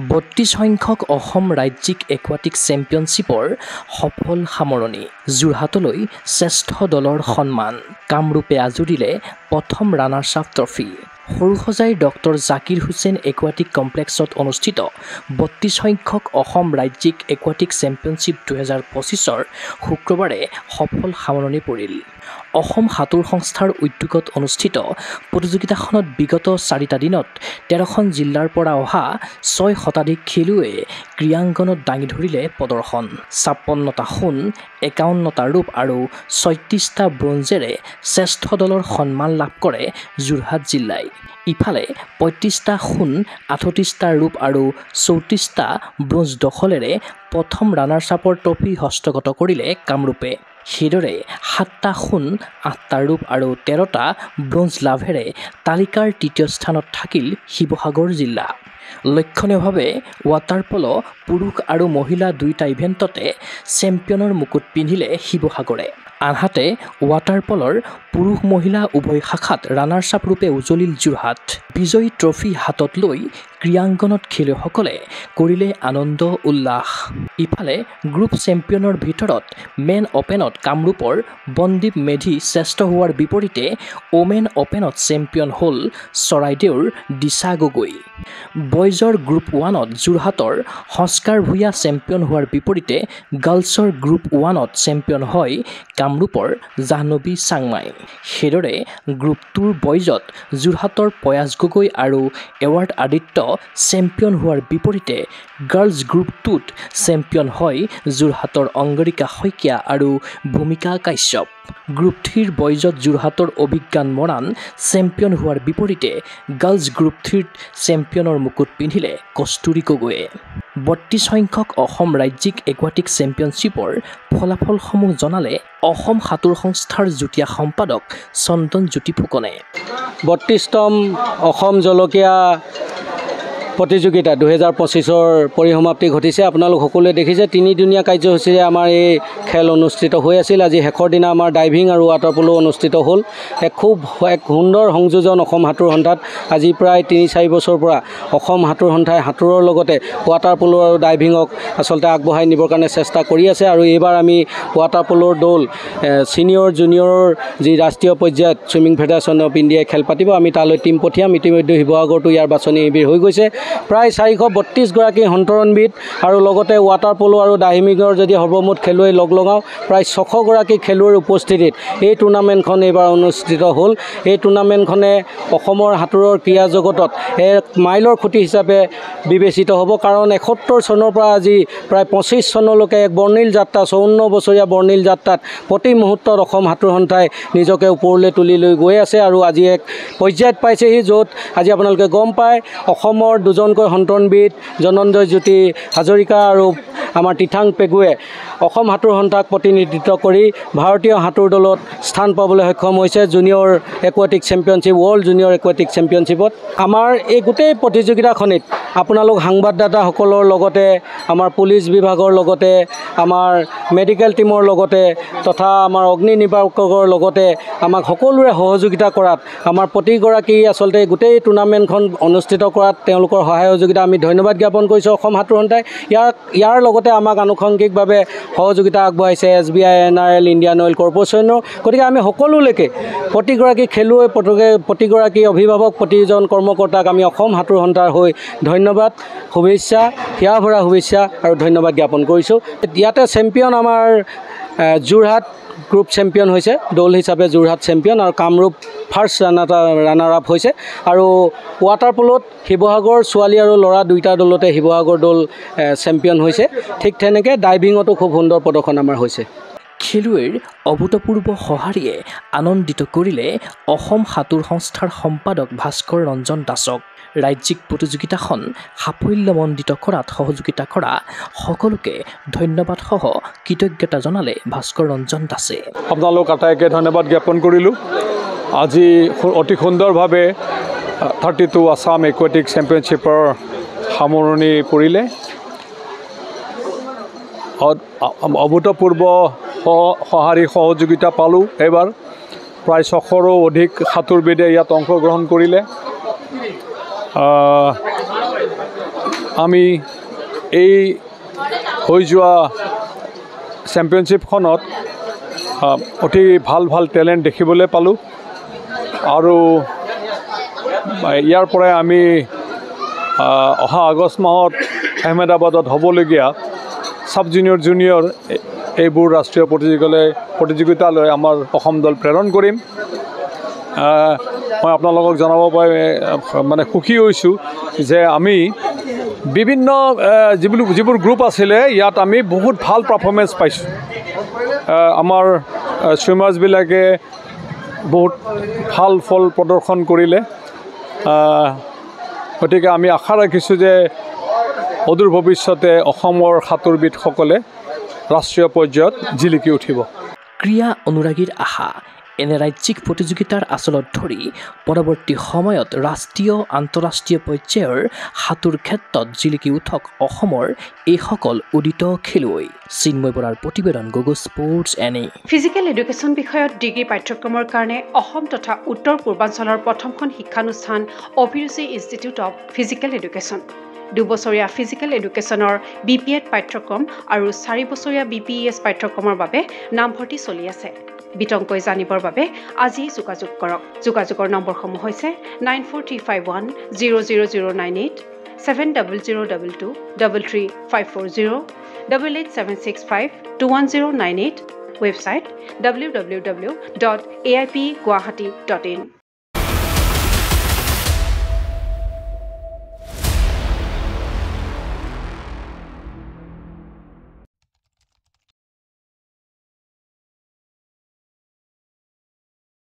32 সংখ্যক অসম ৰাজ্যিক একুৱাটিক চেম্পিয়নশ্বিপৰ সফল সামৰণি যোৰহাটলৈ শ্ৰেষ্ঠ দলৰ সন্মান কামৰূপে আজুৰিলে প্ৰথম ৰানাৰ্ছ আপ ট্ৰফি সৰুসজাইৰ ডক্টৰ জাকিৰ হুছেইন একুৱাটিক কমপ্লেক্সত অনুষ্ঠিত 32 সংখ্যক অসম ৰাজ্যিক একুৱাটিক চেম্পিয়নশ্বিপ 2025ৰ শুক্ৰবাৰে সফল সামৰণি পৰিল। অসম সাঁতোৰ সংস্থাৰ উদ্যোগত অনুষ্ঠিত প্ৰতিযোগিতাখনত বিগত 4টা দিনত 13খন জিলাৰ পৰা অহা 6 শতাধিক খেলুৱৈয়ে ক্ৰীড়াংগনত দাঙি ধৰিলে প্ৰদৰ্শন। 56টা সোণ, 51টা ৰূপ আৰু 36টা ব্ৰঞ্জেৰে শ্ৰেষ্ঠ দলৰ সন্মান লাভ কৰে যোৰহাট জিলাই। ইফালে 35টা সোণ, 38টা ৰূপ আৰু 34টা ব্ৰঞ্জ দখলেৰে প্ৰথম ৰানাৰ্ছ আপৰ ট্ৰফি হস্তগত কৰিলে কামৰূপে। সেইদৰে 7টা সোণ, 8টা ৰূপ আৰু 13টা ব্ৰঞ্জ লাভেৰে তালিকাৰ তৃতীয় স্থানত থাকিল শিৱসাগৰ জিলা। লক্ষণীয়ভাৱে ৱাটাৰ পল' পুৰুষ আৰু মহিলা দুয়োটা ইভেণ্টতে চেম্পিয়নৰ মুকুট পিন্ধিলে শিৱসাগৰে। আনহাতে ৱাটাৰ পলৰ পুৰুষ মহিলা উভয় শাখাত ৰানাৰ্ছ আপ ৰূপে উজলিল যোৰহাট। বিজয়ী ট্ৰফি হাতত লৈ ক্ৰীড়াংগনত খেলুৱৈসকলে কৰিলে আনন্দ উল্লাস। ইফালে গ্ৰুপ চেম্পিয়নৰ ভিতৰত মেন অপেনত কামৰূপৰ বনদ্বীপ মেধি শ্ৰেষ্ঠ হোৱাৰ বিপৰীতে ওমেন অপেনত চেম্পিয়ন হ'ল চৰাইদেউৰ দিশা গগৈ। বয়জৰ গ্ৰুপ 1ত যোৰহাটৰ সংস্কাৰ ভূঞা চেম্পিয়ন হোৱাৰ বিপৰীতে গাৰ্লছৰ গ্ৰুপ 1ত চেম্পিয়ন হয় কামৰূপৰ জাহ্নৱী চাংমাই। সেইদৰে গ্ৰুপ 2ৰ বয়জত যোৰহাটৰ পয়াস গগৈ আৰু এৱাৰ্ড আদিত্য চেম্পিয়ন হোৱাৰ বিপৰীতে গাৰ্লছ গ্ৰুপ 2ত চেম্পিয়ন হয় যোৰহাটৰ অংগৰিকা শইকীয়া আৰু ভূমিকা কাশ্যপ। গ্ৰুপ 3ৰ বয়জত যোৰহাটৰ অভিজ্ঞান মৰাণ চেম্পিয়ন হোৱাৰ বিপৰীতে গাৰ্লছ গ্ৰুপ 3ত চেম্পিয়নৰ মুকুট পিন্ধিলে কস্তুৰী গগৈয়ে। 32 সংখ্যক অসম ৰাজ্যিক একুৱাটিক চেম্পিয়নশ্বিপৰ ফলাফলসমূহ জনালে অসম সাঁতোৰ সংস্থাৰ যুটীয়া সম্পাদক চন্দন জ্যোতি ফুকনে। 32তম অসম জলকীয়া প্ৰতিযোগিতা 2025ৰ পৰিসমাপ্তি ঘটিছে। আপোনালোক সকলোৱে দেখিছে 3দিনীয়া কাৰ্যসূচীৰে আমাৰ এই খেল অনুষ্ঠিত হৈ আছিল। আজি শেষৰ দিনা আমাৰ ডাইভিং আৰু ৱাটাৰ পল' অনুষ্ঠিত হ'ল। এক সুন্দৰ সংযোজন অসম সাঁতোৰ সন্থাত। আজি প্ৰায় 3-4 বছৰৰ পৰা অসম সাঁতোৰ সন্থাই সাঁতোৰৰ লগতে ৱাটাৰ পল' আৰু ডাইভিঙক আচলতে আগবঢ়াই নিবৰ কাৰণে চেষ্টা কৰি আছে। আৰু এইবাৰ আমি ৱাটাৰ পল'ৰ দল ছিনিয়ৰ জুনিয়ৰৰ যি ৰাষ্ট্ৰীয় পৰ্যায়ত ছুইমিং ফেডাৰেশ্যন অফ ইণ্ডিয়াই খেল পাতিব, আমি তালৈ টীম পঠিয়াম। ইতিমধ্যে শিৱসাগৰতো ইয়াৰ বাছনি এবিধ হৈ গৈছে। প্ৰায় 432গৰাকী সন্তৰণবিদ আৰু লগতে ৱাটাৰ পল' আৰু ডাইভিঙৰ যদি সৰ্বমুঠ খেলুৱৈ লগাওঁ প্ৰায় 600গৰাকী খেলুৱৈৰ উপস্থিতিত এই টুৰ্ণামেণ্টখন এইবাৰ অনুষ্ঠিত হ'ল। এই টুৰ্ণামেণ্টখনে অসমৰ সাঁতোৰৰ ক্ৰীড়া জগতত এক মাইলৰ খুঁটি হিচাপে বিবেচিত হ'ব। কাৰণ 71 চনৰ পৰা আজি প্ৰায় 25 চনলৈকে এক বৰ্ণিল যাত্ৰা, 54 বছৰীয়া বৰ্ণিল যাত্ৰাত প্ৰতি মুহূৰ্তত অসম সাঁতোৰ সন্থাই নিজকে ওপৰলৈ তুলি লৈ গৈ আছে। আৰু আজি এক পৰ্যায়ত পাইছেহি য'ত আজি আপোনালোকে গম পায় অসমৰ দুজনকৈ সন্তৰণবিদ জনঞ্জয় জ্যোতি হাজৰিকা আৰু আমাৰ তিথাং পেগুৱে অসম সাঁতোৰ সন্থাক প্ৰতিনিধিত্ব কৰি ভাৰতীয় সাঁতোৰ দলত স্থান পাবলৈ সক্ষম হৈছে junior aquatic championship, world junior aquatic চেম্পিয়নশ্বিপত। আমাৰ এই গোটেই প্ৰতিযোগিতাখনিত আপোনালোক সাংবাদদাতাসকলৰ লগতে আমাৰ পুলিচ বিভাগৰ লগতে আমাৰ মেডিকেল টীমৰ লগতে তথা আমাৰ অগ্নি নিৰ্বাপকৰ লগতে আমাক সকলোৰে সহযোগিতা কৰাত, আমাৰ প্ৰতিগৰাকী আচলতে গোটেই টুৰ্ণামেণ্টখন অনুষ্ঠিত কৰাত তেওঁলোকৰ সহায় সহযোগিতা আমি ধন্যবাদ জ্ঞাপন কৰিছোঁ অসম সাঁতোৰ সন্থাই। ইয়াৰ লগতে আমাক আনুষংগিকভাৱে সহযোগিতা আগবঢ়াইছে SBI, NRL, ইণ্ডিয়ান অইল কৰ্পৰেশ্যনৰ। গতিকে আমি সকলোলৈকে প্ৰতিগৰাকী খেলুৱৈ, প্ৰতিগৰাকী অভিভাৱক, প্ৰতিজন কৰ্মকৰ্তাক আমি অসম সাঁতোৰ সন্থাৰ হৈ ধন্যবাদ, শুভেচ্ছা, হিয়া ভৰা শুভেচ্ছা আৰু ধন্যবাদ জ্ঞাপন কৰিছোঁ। ইয়াতে চেম্পিয়ন আমাৰ যোৰহাট গ্ৰুপ চেম্পিয়ন হৈছে, দল হিচাপে যোৰহাট চেম্পিয়ন আৰু কামৰূপ ফাৰ্ষ্ট ৰানাৰ আপ হৈছে। আৰু ৱাটাৰ পলত শিৱসাগৰ ছোৱালী আৰু ল'ৰা দুয়োটা দলতে শিৱসাগৰ দল চেম্পিয়ন হৈছে। ঠিক তেনেকৈ ডাইভিঙতো খুব সুন্দৰ প্ৰদৰ্শন আমাৰ হৈছে। খেলুৱৈৰ অভূতপূৰ্ব সঁহাৰিয়ে আনন্দিত কৰিলে অসম সাঁতোৰ সংস্থাৰ সম্পাদক ভাস্কৰ ৰঞ্জন দাসক। ৰাজ্যিক প্ৰতিযোগিতাখন সাফল্যমণ্ডিত কৰাত সহযোগিতা কৰা সকলোকে ধন্যবাদসহ কৃতজ্ঞতা জনালে ভাস্কৰ ৰঞ্জন দাসে। আপোনালোক আটাইকে ধন্যবাদ জ্ঞাপন কৰিলোঁ। আজি অতি সুন্দৰভাৱে 32 আছাম একুৱাটিক চেম্পিয়নশ্বিপৰ সামৰণি পৰিলে। অভূতপূৰ্ব সঁহাৰি সহযোগিতা পালোঁ। এইবাৰ প্ৰায় 600ৰো অধিক সাঁতোৰবিদে ইয়াত অংশগ্ৰহণ কৰিলে। আমি এই হৈ যোৱা চেম্পিয়নশ্বিপখনত অতি ভাল ভাল টেলেণ্ট দেখিবলৈ পালোঁ আৰু ইয়াৰ পৰাই আমি অহা আগষ্ট মাহত আহমেদাবাদত হ'বলগীয়া সাব জুনিয়ৰ এইবোৰ ৰাষ্ট্ৰীয় প্ৰতিযোগিতালৈ আমাৰ অসম দল প্ৰেৰণ কৰিম মই আপোনালোকক জনাব পাৰি মানে সুখী হৈছোঁ যে আমি বিভিন্ন যিবোৰ গ্ৰুপ আছিলে ইয়াত আমি বহুত ভাল পাৰফৰ্মেঞ্চ পাইছোঁ আমাৰ ছুইমাৰ্ছবিলাকে বহুত ভাল ফল প্ৰদৰ্শন কৰিলে গতিকে আমি আশা ৰাখিছোঁ যে অদূৰ ভৱিষ্যতে অসমৰ সাঁতোৰবিদসকলে ৰাষ্ট্ৰীয় পৰ্যায়ত জিলিকি উঠিব ক্ৰীড়া অনুৰাগীৰ আশা এনে ৰাজ্যিক প্ৰতিযোগিতাৰ আচলত ধৰি পৰৱৰ্তী সময়ত ৰাষ্ট্ৰীয় আন্তঃৰাষ্ট্ৰীয় পৰ্যায়ৰ সাঁতোৰ ক্ষেত্ৰত জিলিকি উঠক অসমৰ এইসকল উদিত খেলুৱৈ চিন্ময় বৰাৰ প্ৰতিবেদন গগৈ স্পৰ্টছ এনে ফিজিকেল এডুকেশ্যন বিষয়ত ডিগ্ৰী পাঠ্যক্ৰমৰ কাৰণে অসম তথা উত্তৰ পূৰ্বাঞ্চলৰ প্ৰথমখন শিক্ষানুষ্ঠান অভিৰুচি ইনষ্টিটিউট অৱ ফিজিকেল এডুকেশ্যন 2 বছৰীয়া ফিজিকেল এডুকেশ্যনৰ BPEd পাঠ্যক্ৰম আৰু 4 বছৰীয়া BPES পাঠ্যক্ৰমৰ বাবে নামভৰ্তি চলি আছে বিতংকৈ জানিবৰ বাবে আজি যোগাযোগ কৰক যোগাযোগৰ নম্বৰসমূহ হৈছে 9435100098 700222 33540 88765210098 ৱেবছাইট www.aipguwahati.in